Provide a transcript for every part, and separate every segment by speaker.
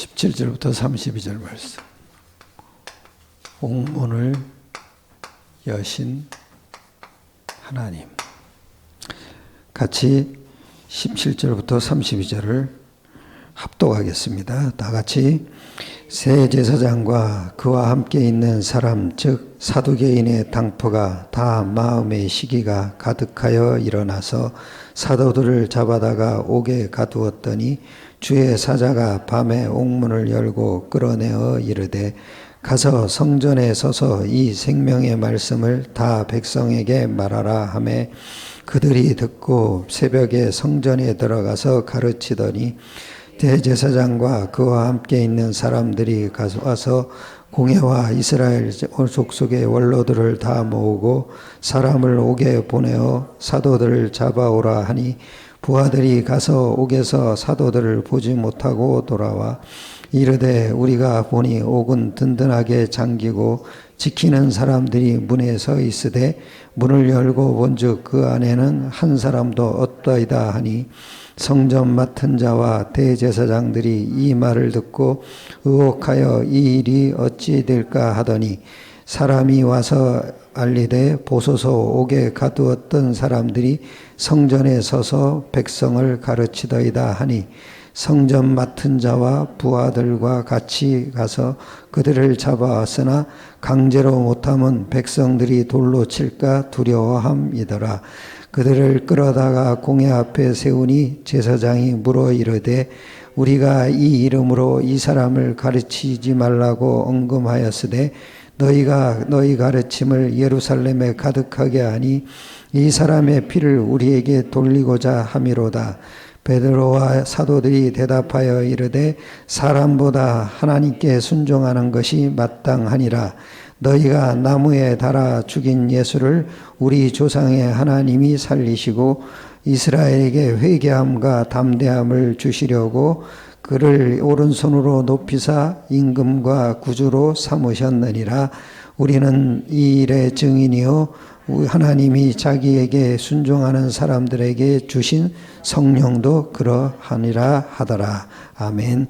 Speaker 1: 17절부터 32절 말씀. 옥문을 여신 하나님. 같이 17절부터 32절을 합독하겠습니다. 다 같이. 새 제사장과 그와 함께 있는 사람 즉 사두개인의 당포가 다 마음의 시기가 가득하여 일어나서 사도들을 잡아다가 옥에 가두었더니 주의 사자가 밤에 옥문을 열고 끌어내어 이르되 가서 성전에 서서 이 생명의 말씀을 다 백성에게 말하라 하매 그들이 듣고 새벽에 성전에 들어가서 가르치더니 대제사장과 그와 함께 있는 사람들이 와서 공회와 이스라엘 족속의 원로들을 다 모으고 사람을 옥에 보내어 사도들을 잡아오라 하니 부하들이 가서 옥에서 사도들을 보지 못하고 돌아와 이르되 우리가 보니 옥은 든든하게 잠기고 지키는 사람들이 문에 서 있으되 문을 열고 본즉 그 안에는 한 사람도 없다이다 하니 성전 맡은 자와 대제사장들이 이 말을 듣고 의혹하여 이 일이 어찌 될까 하더니 사람이 와서 알리되 보소서 옥에 가두었던 사람들이 성전에 서서 백성을 가르치더이다 하니 성전 맡은 자와 부하들과 같이 가서 그들을 잡아왔으나 강제로 못하면 백성들이 돌로 칠까 두려워함이더라. 그들을 끌어다가 공회 앞에 세우니 제사장이 물어 이르되 우리가 이 이름으로 이 사람을 가르치지 말라고 언금하였으되 너희가 너희 가르침을 예루살렘에 가득하게 하니 이 사람의 피를 우리에게 돌리고자 함이로다. 베드로와 사도들이 대답하여 이르되 사람보다 하나님께 순종하는 것이 마땅하니라. 너희가 나무에 달아 죽인 예수를 우리 조상의 하나님이 살리시고 이스라엘에게 회개함과 담대함을 주시려고 그를 오른손으로 높이사 임금과 구주로 삼으셨느니라. 우리는 이 일의 증인이요 하나님이 자기에게 순종하는 사람들에게 주신 성령도 그러하니라 하더라. 아멘.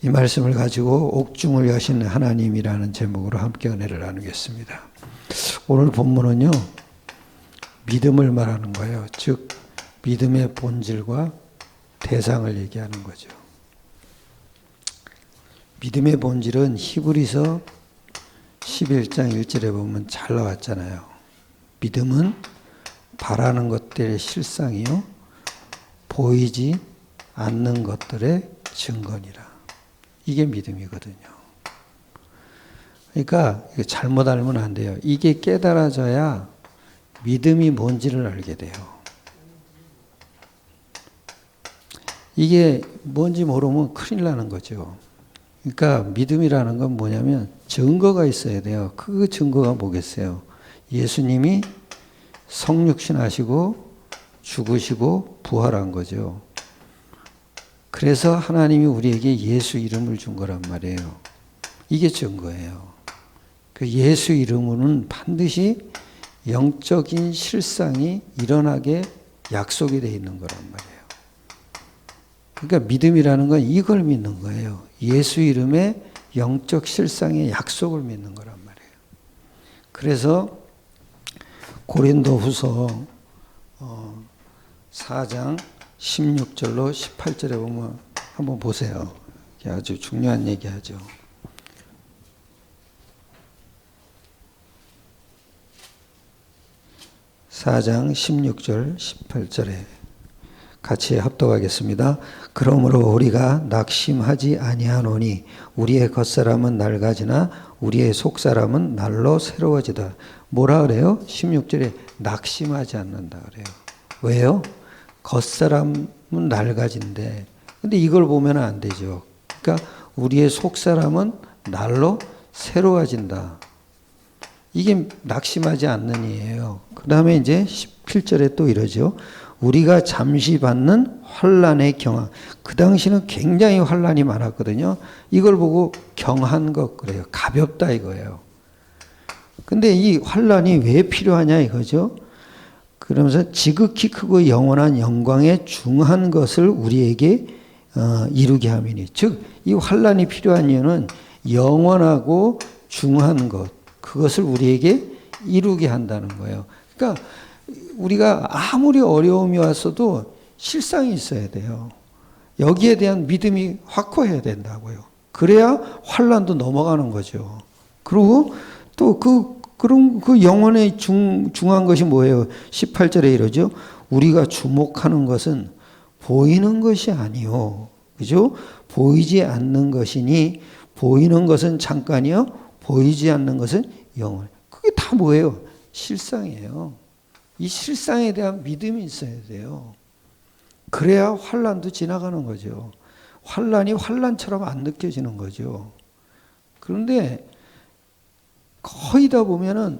Speaker 1: 이 말씀을 가지고 옥중을 여신 하나님이라는 제목으로 함께 은혜를 나누겠습니다. 오늘 본문은요, 믿음을 말하는 거예요. 즉 믿음의 본질과 대상을 얘기하는 거죠. 믿음의 본질은 히브리서 11장 1절에 보면 잘 나왔잖아요. 믿음은 바라는 것들의 실상이요 보이지 않는 것들의 증거니라. 이게 믿음이거든요. 그러니까 잘못 알면 안 돼요. 이게 깨달아져야 믿음이 뭔지를 알게 돼요. 이게 뭔지 모르면 큰일 나는 거죠. 그러니까 믿음이라는 건 뭐냐면 증거가 있어야 돼요. 그 증거가 뭐겠어요? 예수님이 성육신 하시고 죽으시고 부활한 거죠. 그래서 하나님이 우리에게 예수 이름을 준 거란 말이에요. 이게 증거예요. 그 예수 이름으로는 반드시 영적인 실상이 일어나게 약속이 되어 있는 거란 말이에요. 그러니까 믿음이라는 건 이걸 믿는 거예요. 예수 이름의 영적 실상의 약속을 믿는 거란 말이에요. 그래서 고린도후서 4장 16절로 18절에 보면 한번 보세요. 이게 아주 중요한 얘기하죠. (4장 16절 18절에) 같이 합독하겠습니다. 그러므로 우리가 낙심하지 아니하노니 우리의 겉사람은 낡아지나 우리의 속사람은 날로 새로워지다. 뭐라 그래요? 16절에 낙심하지 않는다 그래요. 왜요? 겉사람은 낡아진대. 근데 이걸 보면 안 되죠. 그러니까 우리의 속사람은 날로 새로워진다. 이게 낙심하지 않는 이에요. 그 다음에 이제 17절에 또 이러죠. 우리가 잠시 받는 환난의 경황. 그 당시는 굉장히 환난이 많았거든요. 이걸 보고 경한 것 그래요. 가볍다 이거예요. 근데 이 환난이 왜 필요하냐 이거죠. 그러면서 지극히 크고 영원한 영광에 중한 것을 우리에게 이루게 함이니. 즉 이 환난이 필요한 이유는 영원하고 중한 것, 그것을 우리에게 이루게 한다는 거예요. 그러니까 우리가 아무리 어려움이 왔어도 실상이 있어야 돼요. 여기에 대한 믿음이 확고해야 된다고요. 그래야 환난도 넘어가는 거죠. 그리고 또 그런 영혼의 중한 것이 뭐예요? 18절에 이러죠. 우리가 주목하는 것은 보이는 것이 아니요. 그죠? 보이지 않는 것이니 보이는 것은 잠깐이요. 보이지 않는 것은 영원. 그게 다 뭐예요? 실상이에요. 이 실상에 대한 믿음이 있어야 돼요. 그래야 환난도 지나가는 거죠. 환난이 환난처럼 안 느껴지는 거죠. 그런데 거의 다 보면은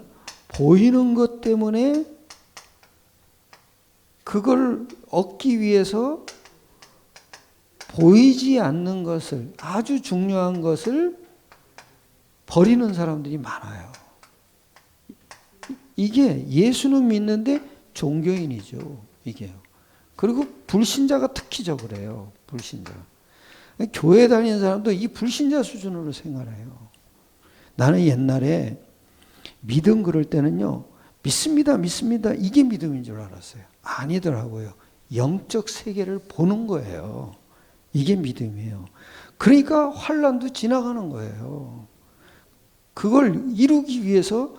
Speaker 1: 보이는 것 때문에 그걸 얻기 위해서 보이지 않는 것을, 아주 중요한 것을 버리는 사람들이 많아요. 이게 예수는 믿는데 종교인이죠. 이게요. 그리고 불신자가 특히저 그래요. 불신자. 교회 다니는 사람도 이 불신자 수준으로 생활해요. 나는 옛날에 믿음 그럴 때는요. 믿습니다. 믿습니다. 이게 믿음인 줄 알았어요. 아니더라고요. 영적 세계를 보는 거예요. 이게 믿음이에요. 그러니까 환난도 지나가는 거예요. 그걸 이루기 위해서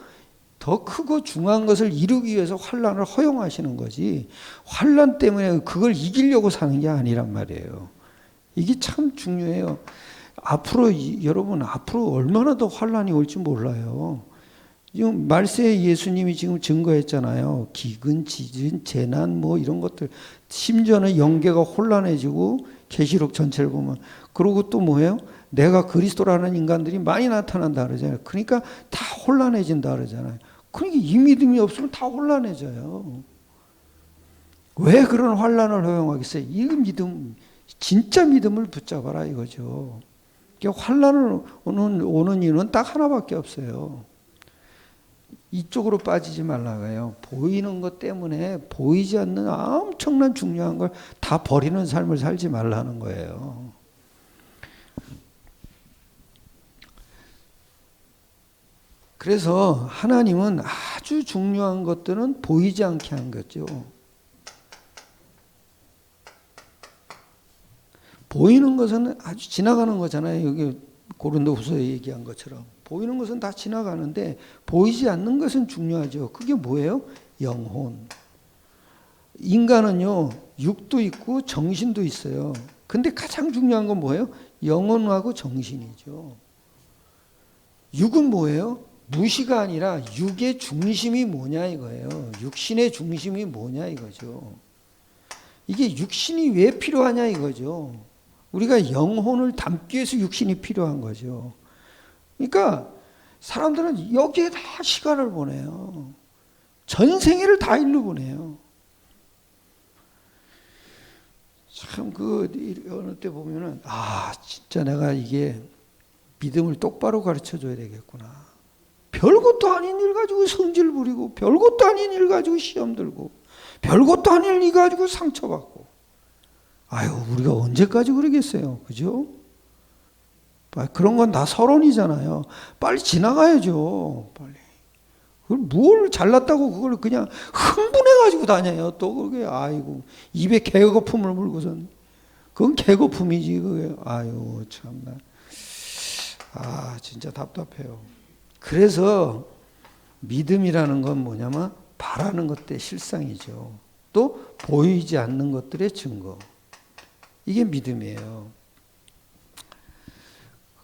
Speaker 1: 더 크고 중요한 것을 이루기 위해서 환난을 허용하시는 거지 환난 때문에 그걸 이기려고 사는 게 아니란 말이에요. 이게 참 중요해요. 여러분 앞으로 얼마나 더 환난이 올지 몰라요. 지금 말세에 예수님이 지금 증거했잖아요. 기근, 지진, 재난 뭐 이런 것들 심지어는 영계가 혼란해지고 계시록 전체를 보면 그리고 또 뭐예요? 내가 그리스도라는 인간들이 많이 나타난다 그러잖아요. 그러니까 다 혼란해진다 그러잖아요. 그러니까 이 믿음이 없으면 다 혼란해져요. 왜 그런 환란을 허용하겠어요? 이 믿음, 진짜 믿음을 붙잡아라 이거죠. 환란을 오는 이유는 딱 하나밖에 없어요. 이쪽으로 빠지지 말라고요. 보이는 것 때문에 보이지 않는 엄청난 중요한 걸 다 버리는 삶을 살지 말라는 거예요. 그래서 하나님은 아주 중요한 것들은 보이지 않게 한 거죠. 보이는 것은 아주 지나가는 거잖아요. 여기 고린도후서에 얘기한 것처럼. 보이는 것은 다 지나가는데 보이지 않는 것은 중요하죠. 그게 뭐예요? 영혼. 인간은요. 육도 있고 정신도 있어요. 근데 가장 중요한 건 뭐예요? 영혼하고 정신이죠. 육은 뭐예요? 무시가 아니라 육의 중심이 뭐냐 이거예요. 육신의 중심이 뭐냐 이거죠. 이게 육신이 왜 필요하냐 이거죠. 우리가 영혼을 담기 위해서 육신이 필요한 거죠. 그러니까 사람들은 여기에 다 시간을 보내요. 전 생애를 다 일로 보내요. 참 어느 때 보면은 진짜 내가 이게 믿음을 똑바로 가르쳐 줘야 되겠구나. 별것도 아닌 일 가지고 성질 부리고 별것도 아닌 일 가지고 시험 들고 별것도 아닌 일 가지고 상처받고 우리가 언제까지 그러겠어요. 그죠? 그런 건 다 서론이잖아요. 빨리 지나가야죠. 빨리. 그걸 뭘 잘났다고 그걸 그냥 흥분해가지고 다녀요. 또 그게 입에 개거품을 물고선 그건 개거품이지. 그게 참나. 진짜 답답해요. 그래서 믿음이라는 건 뭐냐면 바라는 것들의 실상이죠. 또 보이지 않는 것들의 증거. 이게 믿음이에요.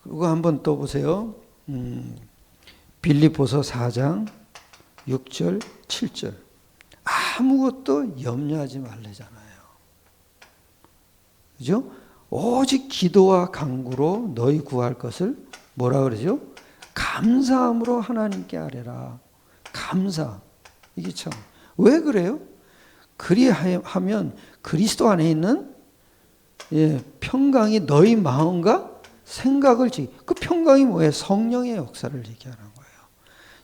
Speaker 1: 그리고 한번 또 보세요. 빌립보서 4장 6절 7절 아무것도 염려하지 말래잖아요. 그죠? 오직 기도와 간구로 너희 구할 것을 뭐라 그러죠? 감사함으로 하나님께 아뢰라. 감사. 이게 참 왜 그래요? 그리하면 그리스도 안에 있는 평강이 너희 마음과 생각을 그 평강이 뭐예요? 성령의 역사를 얘기하는 거예요.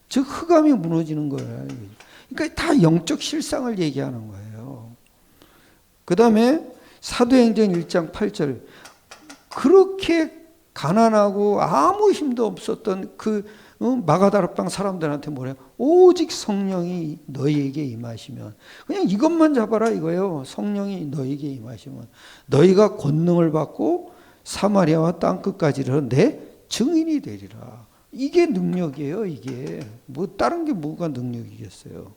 Speaker 1: 즉 흑암이 무너지는 거예요. 그러니까 다 영적 실상을 얘기하는 거예요. 그 다음에 사도행전 1장 8절. 그렇게 가난하고 아무 힘도 없었던 그 마가다락방 사람들한테 뭐래요? 오직 성령이 너희에게 임하시면, 그냥 이것만 잡아라 이거예요. 성령이 너희에게 임하시면 너희가 권능을 받고 사마리아와 땅끝까지 내 증인이 되리라. 이게 능력이에요. 이게 뭐 다른 게 뭐가 능력이겠어요.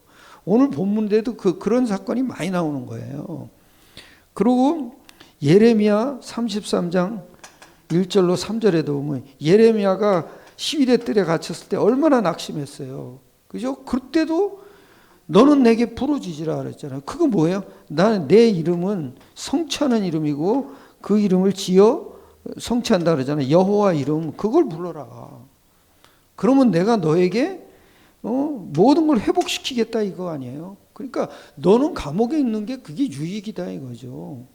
Speaker 1: 오늘 본문에도 그런 사건이 많이 나오는 거예요. 그리고 예레미야 33장 1절로 3절에도 보면 예레미야가 시위대 뜰에 갇혔을 때 얼마나 낙심했어요. 그죠? 그때도 너는 내게 부르짖으라 그랬잖아요. 그거 뭐예요? 나는 내 이름은 성취하는 이름이고 그 이름을 지어 성취한다 그러잖아요. 여호와 이름, 그걸 불러라. 그러면 내가 너에게 모든 걸 회복시키겠다 이거 아니에요? 그러니까 너는 감옥에 있는 게 그게 유익이다 이거죠.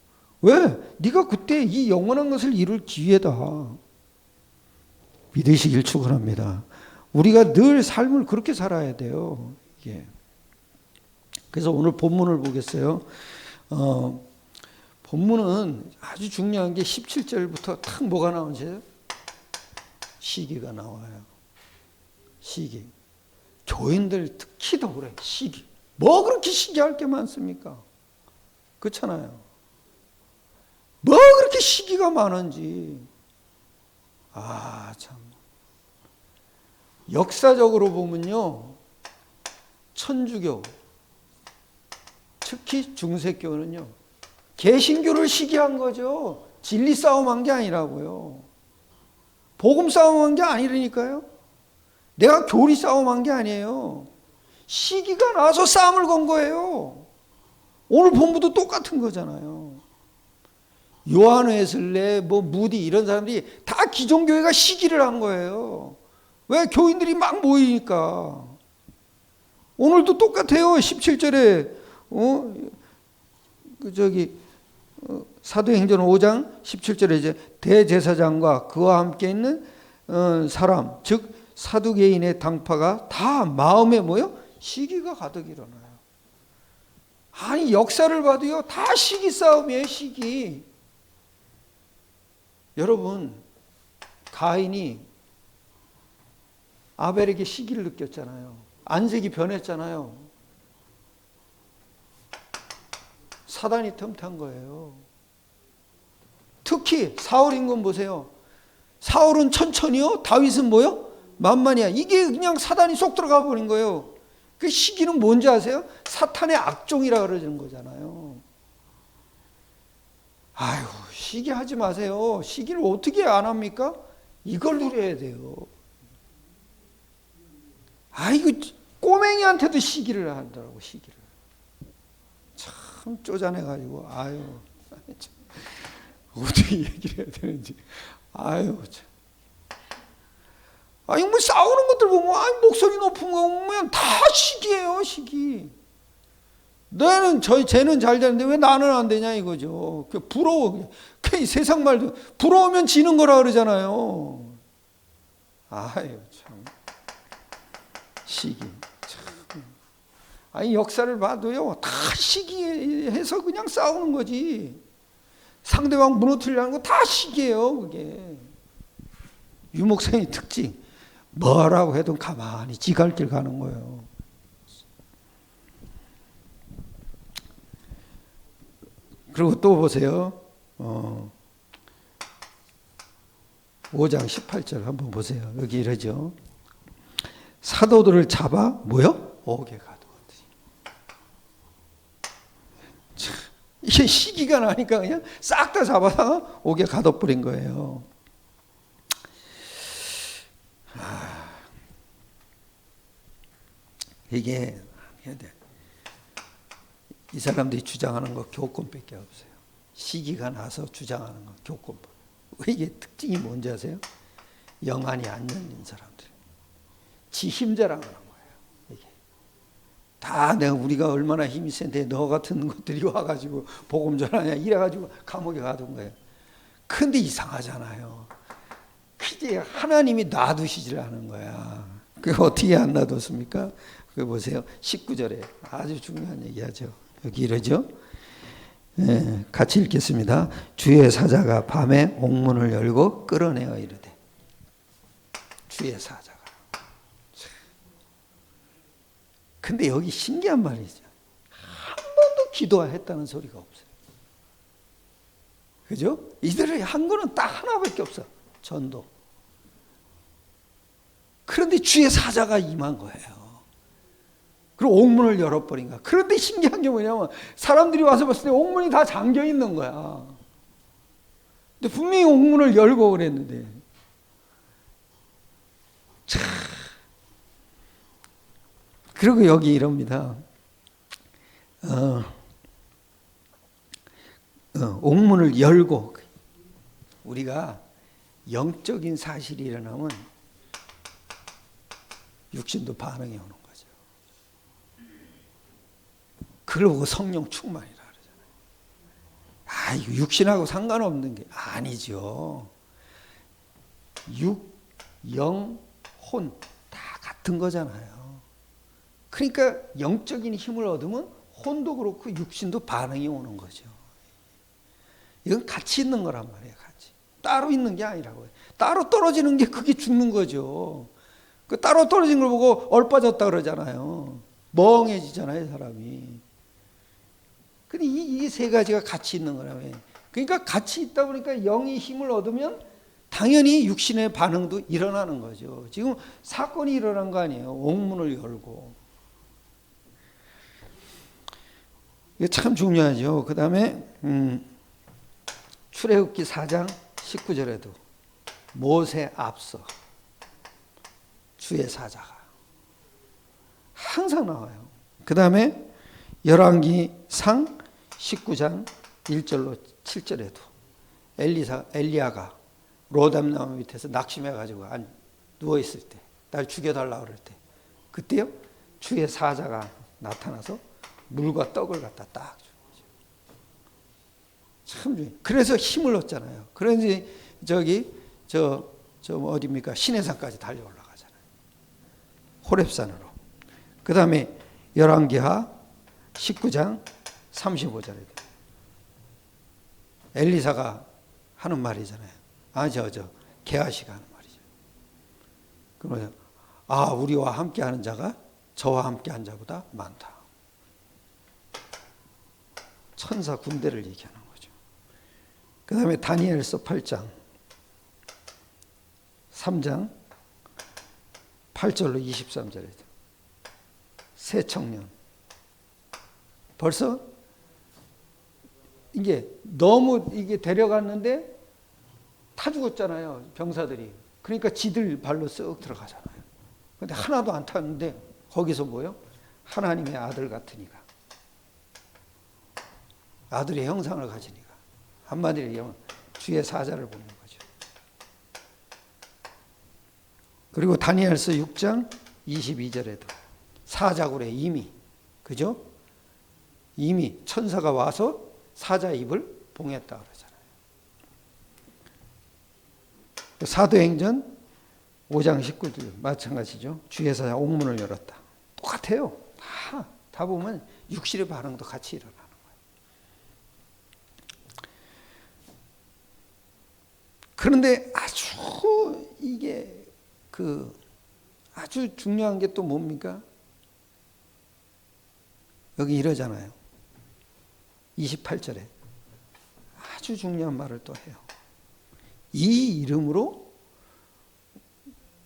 Speaker 1: 왜? 네가 그때 이 영원한 것을 이룰 기회다. 믿으시길 축원합니다. 우리가 늘 삶을 그렇게 살아야 돼요. 이게. 그래서 오늘 본문을 보겠어요. 본문은 아주 중요한 게 17절부터 탁 뭐가 나오죠? 시기가 나와요. 시기. 교인들 특히 더 그래. 시기. 뭐 그렇게 시기할 게 많습니까? 그렇잖아요. 뭐 그렇게 시기가 많은지. 참. 역사적으로 보면요. 천주교, 특히 중세교는요. 개신교를 시기한 거죠. 진리 싸움한 게 아니라고요. 복음 싸움한 게 아니라니까요. 내가 교리 싸움한 게 아니에요. 시기가 나서 싸움을 건 거예요. 오늘 본부도 똑같은 거잖아요. 요한 웨슬레, 무디 이런 사람들이 다 기존교회가 시기를 한 거예요. 왜? 교인들이 막 모이니까. 오늘도 똑같아요. 17절에 사도행전 5장 17절에 이제 대제사장과 그와 함께 있는 사람, 즉 사두개인의 당파가 다 마음에 뭐요? 시기가 가득 일어나요. 아니 역사를 봐도요 다 시기 싸움이에요. 시기. 여러분, 가인이 아벨에게 시기를 느꼈잖아요. 안색이 변했잖아요. 사단이 틈탄 거예요. 특히 사울 임금 보세요. 사울은 천천히요, 다윗은 뭐요? 만만이야. 이게 그냥 사단이 쏙 들어가 버린 거예요. 그 시기는 뭔지 아세요? 사탄의 악종이라 그러는 거잖아요. 아유, 시기하지 마세요. 시기를 어떻게 안 합니까? 이걸 누려야 돼요. 이거 꼬맹이한테도 시기를 한다고, 시기를. 참 쪼잔해가지고, 참. 어떻게 얘기를 해야 되는지. 참. 뭐 싸우는 것들 보면, 목소리 높은 거 보면 다 시기예요, 시기. 쟤는 잘 되는데 왜 나는 안 되냐 이거죠. 부러워. 세상 말도 부러우면 지는 거라 그러잖아요. 참. 시기. 참. 역사를 봐도요, 다 시기해서 그냥 싸우는 거지. 상대방 무너뜨리려는 거 다 시기예요, 그게. 유목사의 특징. 뭐라고 해도 가만히 지 갈 길 가는 거예요. 그리고 또 보세요. 5장 18절 한번 보세요. 여기 이러죠. 사도들을 잡아 뭐요? 옥에 가두었더니. 이게 시기가 나니까 그냥 싹 다 잡아서 옥에 가둬버린 거예요. 이게 이 사람들이 주장하는 거 교권밖에 없어요. 시기가 나서 주장하는 거 교권법. 이게 특징이 뭔지 아세요? 영안이 안 열린 사람들. 지 힘자랑하는 거예요. 이게 다 우리가 얼마나 힘이 센데 너 같은 것들이 와가지고 복음 전하냐 이래가지고 감옥에 가둔 거예요. 근데 이상하잖아요. 그게 하나님이 놔두시질 않은 거야. 그게 어떻게 안 놔뒀습니까? 그거 보세요. 19절에 아주 중요한 얘기하죠. 여기 이러죠. 같이 읽겠습니다. 주의 사자가 밤에 옥문을 열고 끌어내어 이르되. 주의 사자가. 근데 여기 신기한 말이죠. 한 번도 기도했다는 소리가 없어요. 그죠? 이들이 한 거는 딱 하나밖에 없어. 전도. 그런데 주의 사자가 임한 거예요. 그리고 옥문을 열어버린 거야. 그런데 신기한 게 뭐냐면 사람들이 와서 봤을 때 옥문이 다 잠겨 있는 거야. 근데 분명히 옥문을 열고 그랬는데. 참. 그리고 여기 이럽니다. 옥문을 열고 우리가 영적인 사실이 일어나면 육신도 반응이 오는 거죠. 그걸 보고 성령 충만이라 그러잖아요. 이거 육신하고 상관없는 게 아니죠. 육, 영, 혼 다 같은 거잖아요. 그러니까 영적인 힘을 얻으면 혼도 그렇고 육신도 반응이 오는 거죠. 이건 같이 있는 거란 말이에요. 같이. 따로 있는 게 아니라고요. 따로 떨어지는 게 그게 죽는 거죠. 그 따로 떨어진 걸 보고 얼빠졌다 그러잖아요. 멍해지잖아요, 사람이. 근데 이 세 가지가 같이 있는 거라며. 그러니까 같이 있다 보니까 영이 힘을 얻으면 당연히 육신의 반응도 일어나는 거죠. 지금 사건이 일어난 거 아니에요. 옥문을 열고. 이게 참 중요하죠. 그 다음에 출애굽기 4장 19절에도 모세 앞서 주의 사자가 항상 나와요. 그 다음에 열왕기상 19장 1절로 7절에도 엘리야가 로담나무 밑에서 낙심해가지고 누워있을 때 날 죽여달라고 그럴 때 그때요 주의 사자가 나타나서 물과 떡을 갖다 딱 주는 거죠. 참 중요해요. 그래서 힘을 얻잖아요. 그런지 저 어디입니까? 시내산까지 달려 올라가잖아요. 호렙산으로. 그 다음에 열왕기하 19장 35절에 엘리사가 하는 말이잖아요. 게하시가 하는 말이죠. 그러면 우리와 함께하는 자가 저와 함께한 자보다 많다. 천사 군대를 얘기하는 거죠. 그 다음에 다니엘서 8장 3장 8절로 23절에 새 청년 벌써 이게 너무 데려갔는데 타 죽었잖아요. 병사들이. 그러니까 지들 발로 쓱 들어가잖아요. 근데 하나도 안 탔는데 거기서 뭐요? 하나님의 아들 같으니까. 아들의 형상을 가지니까. 한마디로 얘기하면 주의 사자를 보는 거죠. 그리고 다니엘서 6장 22절에도 사자굴에 이미 그죠? 이미 천사가 와서 사자 입을 봉했다 그러잖아요. 사도행전 5장 19절 마찬가지죠. 주의 사자 옥문을 열었다. 똑같아요. 다 보면 육신의 반응도 같이 일어나는 거예요. 그런데 아주 이게 아주 중요한 게 또 뭡니까? 여기 이러잖아요. 28절에 아주 중요한 말을 또 해요. 이 이름으로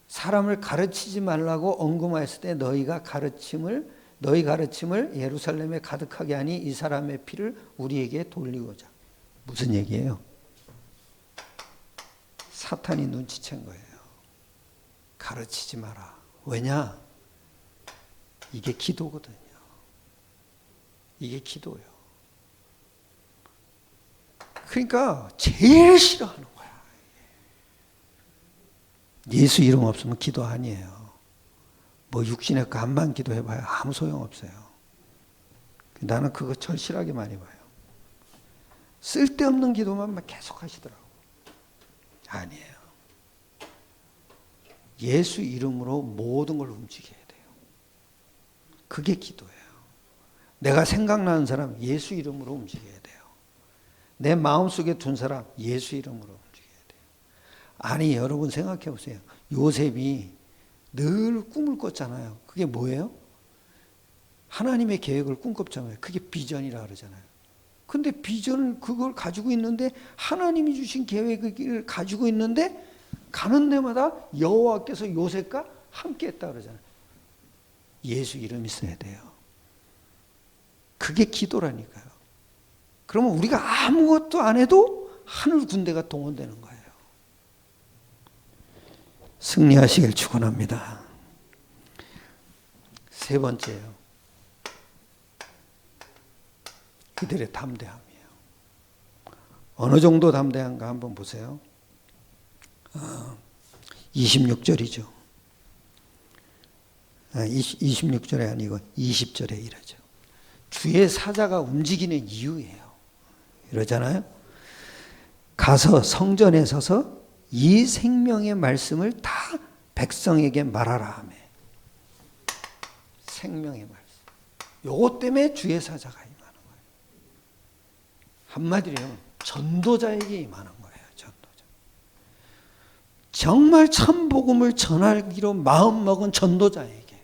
Speaker 1: 사람을 가르치지 말라고 언금하였을 때 너희 가르침을 예루살렘에 가득하게 하니 이 사람의 피를 우리에게 돌리고자. 무슨 얘기예요? 사탄이 눈치챈 거예요. 가르치지 마라. 왜냐? 이게 기도거든요. 이게 기도예요. 그러니까 제일 싫어하는 거야. 예수 이름 없으면 기도 아니에요. 뭐 육신의 간만 기도해봐야 아무 소용없어요. 나는 그거 절실하게 많이 봐요. 쓸데없는 기도만 계속 하시더라고. 아니에요. 예수 이름으로 모든 걸 움직여야 돼요. 그게 기도예요. 내가 생각나는 사람 예수 이름으로 움직여야 돼요. 내 마음속에 둔 사람 예수 이름으로 움직여야 돼요. 아니 여러분 생각해 보세요. 요셉이 늘 꿈을 꿨잖아요. 그게 뭐예요? 하나님의 계획을 꿈꿨잖아요. 그게 비전이라 그러잖아요. 근데 비전을 그걸 가지고 있는데 하나님이 주신 계획을 가지고 있는데 가는 데마다 여호와께서 요셉과 함께 했다 그러잖아요. 예수 이름이 있어야 돼요. 그게 기도라니까요. 그러면 우리가 아무것도 안 해도 하늘 군대가 동원되는 거예요. 승리하시길 축원합니다. 세 번째요. 그들의 담대함이에요. 어느 정도 담대한가 한번 보세요. 26절이죠. 26절에 아니고 20절에 이러죠. 주의 사자가 움직이는 이유예요. 이러잖아요. 가서 성전에 서서 이 생명의 말씀을 다 백성에게 말하라 하며. 생명의 말씀. 요것 때문에 주의 사자가 임하는 거예요. 한마디로 전도자에게 임하는 거예요. 전도자. 정말 참복음을 전하기로 마음먹은 전도자에게.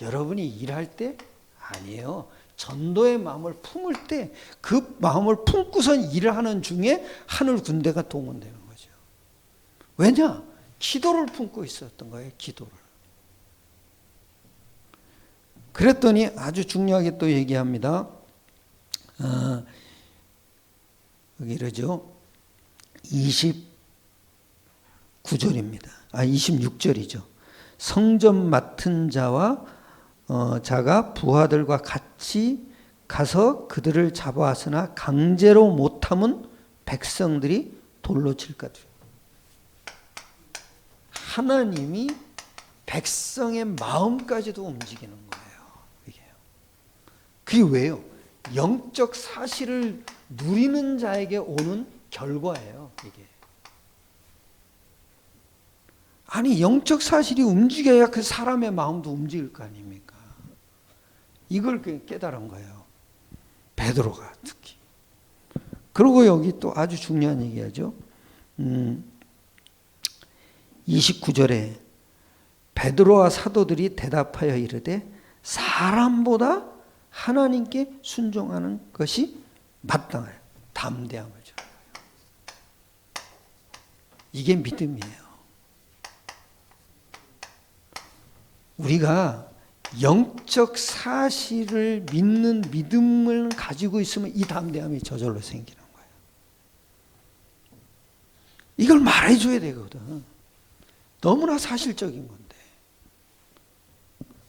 Speaker 1: 여러분이 일할 때 아니에요. 전도의 마음을 품을 때 그 마음을 품고선 일을 하는 중에 하늘 군대가 동원되는 거죠. 왜냐? 기도를 품고 있었던 거예요. 기도를. 그랬더니 아주 중요하게 또 얘기합니다. 여기 이러죠. 29절입니다. 26절이죠. 성전 맡은 자가 부하들과 같이 가서 그들을 잡아왔으나 강제로 못함은 백성들이 돌로 칠까. 하나님이 백성의 마음까지도 움직이는 거예요. 그게 왜요? 영적 사실을 누리는 자에게 오는 결과예요. 이게. 아니 영적 사실이 움직여야 그 사람의 마음도 움직일 거 아닙니까? 이걸 깨달은 거예요. 베드로가 특히. 그리고 여기 또 아주 중요한 얘기하죠. 29절에 베드로와 사도들이 대답하여 이르되 사람보다 하나님께 순종하는 것이 마땅해요. 담대함을 줘요. 이게 믿음이에요. 우리가 영적 사실을 믿는 믿음을 가지고 있으면 이 담대함이 저절로 생기는 거예요. 이걸 말해줘야 되거든. 너무나 사실적인 건데.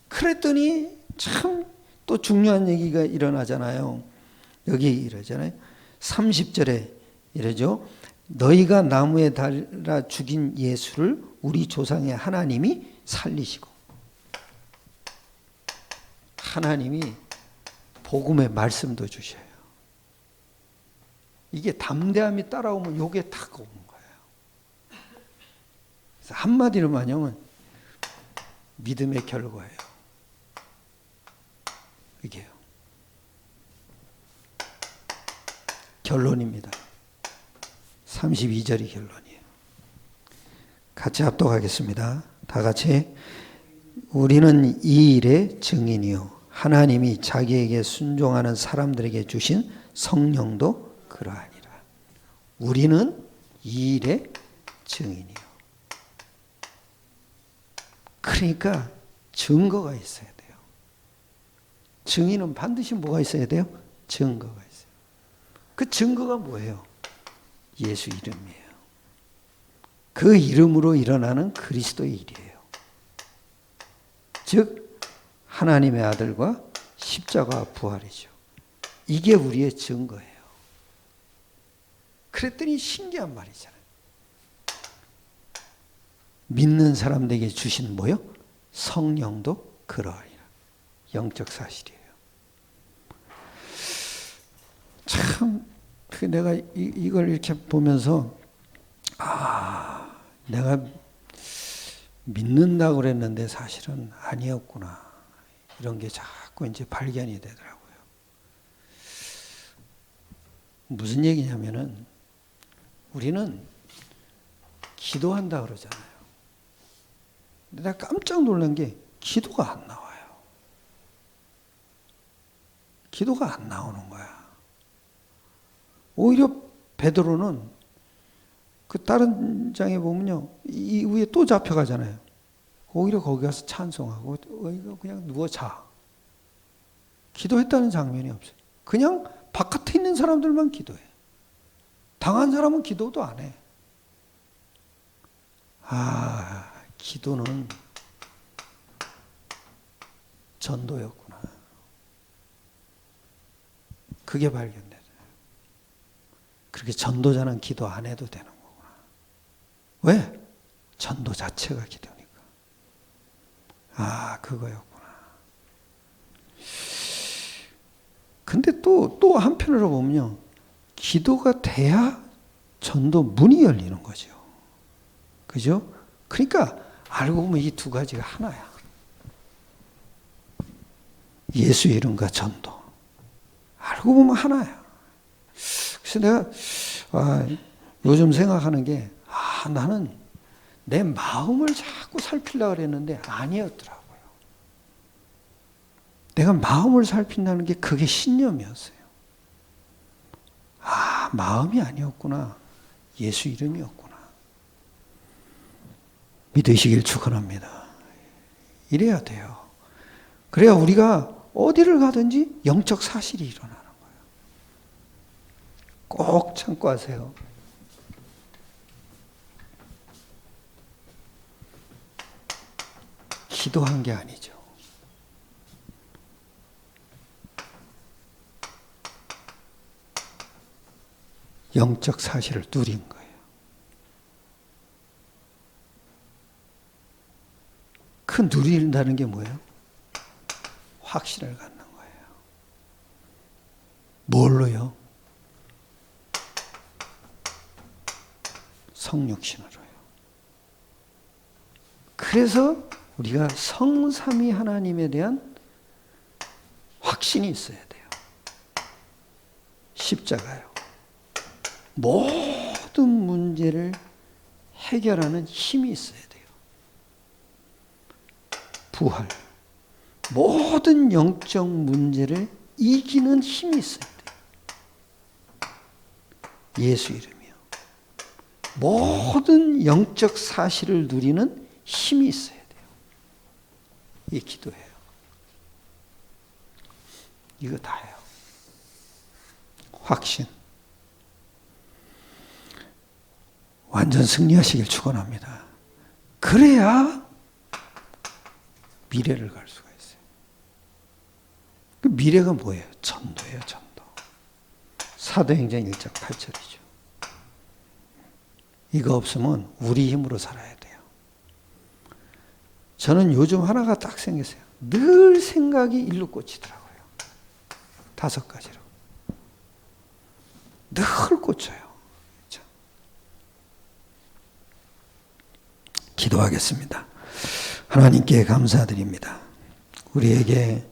Speaker 1: 그랬더니 참 또 중요한 얘기가 일어나잖아요. 여기 이러잖아요. 30절에 이러죠. 너희가 나무에 달아 죽인 예수를 우리 조상의 하나님이 살리시고. 하나님이 복음의 말씀도 주셔요. 이게 담대함이 따라오면 요게 탁 오는 거예요. 그래서 한마디로 말하면 믿음의 결과예요. 이게요. 결론입니다. 32절이 결론이에요. 같이 합독하겠습니다. 다 같이. 우리는 이 일의 증인이요. 하나님이 자기에게 순종하는 사람들에게 주신 성령도 그러하니라. 우리는 이 일의 증인이요. 그러니까 증거가 있어야 돼요. 증인은 반드시 뭐가 있어야 돼요? 증거가 있어요. 그 증거가 뭐예요? 예수 이름이에요. 그 이름으로 일어나는 그리스도의 일이에요. 즉 하나님의 아들과 십자가 부활이죠. 이게 우리의 증거예요. 그랬더니 신기한 말이잖아요. 믿는 사람들에게 주신 뭐요? 성령도 그러하리라. 영적 사실이에요. 참 내가 이걸 이렇게 보면서 내가 믿는다고 그랬는데 사실은 아니었구나. 이런 게 자꾸 이제 발견이 되더라고요. 무슨 얘기냐면은 우리는 기도한다 그러잖아요. 근데 내가 깜짝 놀란 게 기도가 안 나와요. 기도가 안 나오는 거야. 오히려 베드로는 그 다른 장에 보면요, 이 위에 또 잡혀가잖아요. 오히려 거기 가서 찬송하고 그냥 누워 자. 기도했다는 장면이 없어요. 그냥 바깥에 있는 사람들만 기도해. 당한 사람은 기도도 안 해. 기도는 전도였구나. 그게 발견돼요. 그렇게 전도자는 기도 안 해도 되는 거구나. 왜? 전도 자체가 기도니까. 그거였구나. 근데 또 한편으로 보면요. 기도가 돼야 전도 문이 열리는 거죠. 그죠? 그러니까 알고 보면 이 두 가지가 하나야. 예수 이름과 전도. 알고 보면 하나야. 그래서 내가 요즘 생각하는 게 나는 내 마음을 자꾸 살피려고 그랬는데 아니었더라고요. 내가 마음을 살핀다는 게 그게 신념이었어요. 마음이 아니었구나. 예수 이름이었구나. 믿으시길 축원합니다. 이래야 돼요. 그래야 우리가 어디를 가든지 영적 사실이 일어나는 거예요. 꼭 참고하세요. 기도한 게 아니죠. 영적 사실을 누린 거예요. 그 누린다는 게 뭐예요? 확신을 갖는 거예요. 뭘로요? 성육신으로요. 그래서 우리가 성삼위 하나님에 대한 확신이 있어야 돼요. 십자가요. 모든 문제를 해결하는 힘이 있어야 돼요. 부활. 모든 영적 문제를 이기는 힘이 있어야 돼요. 예수 이름이요. 모든 영적 사실을 누리는 힘이 있어야 돼요. 이 기도예요. 이거 다예요. 확신. 완전 승리하시길 축원합니다. 그래야 미래를 갈 수가 있어요. 그 미래가 뭐예요? 전도예요, 전도. 사도행전 1장 8절이죠. 이거 없으면 우리 힘으로 살아야 돼요. 저는 요즘 하나가 딱 생겼어요. 늘 생각이 일로 꽂히더라고요. 5가지로. 늘 꽂혀요. 기도하겠습니다. 하나님께 감사드립니다. 우리에게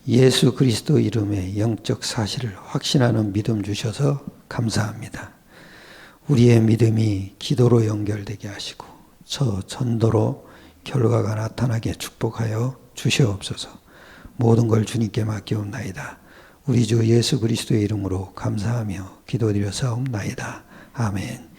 Speaker 1: 예수 그리스도 이름의 영적 사실을 확신하는 믿음 주셔서 감사합니다. 우리의 믿음이 기도로 연결되게 하시고 저 전도로 결과가 나타나게 축복하여 주시옵소서. 모든 걸 주님께 맡기옵나이다. 우리 주 예수 그리스도의 이름으로 감사하며 기도드려 사옵나이다. 아멘.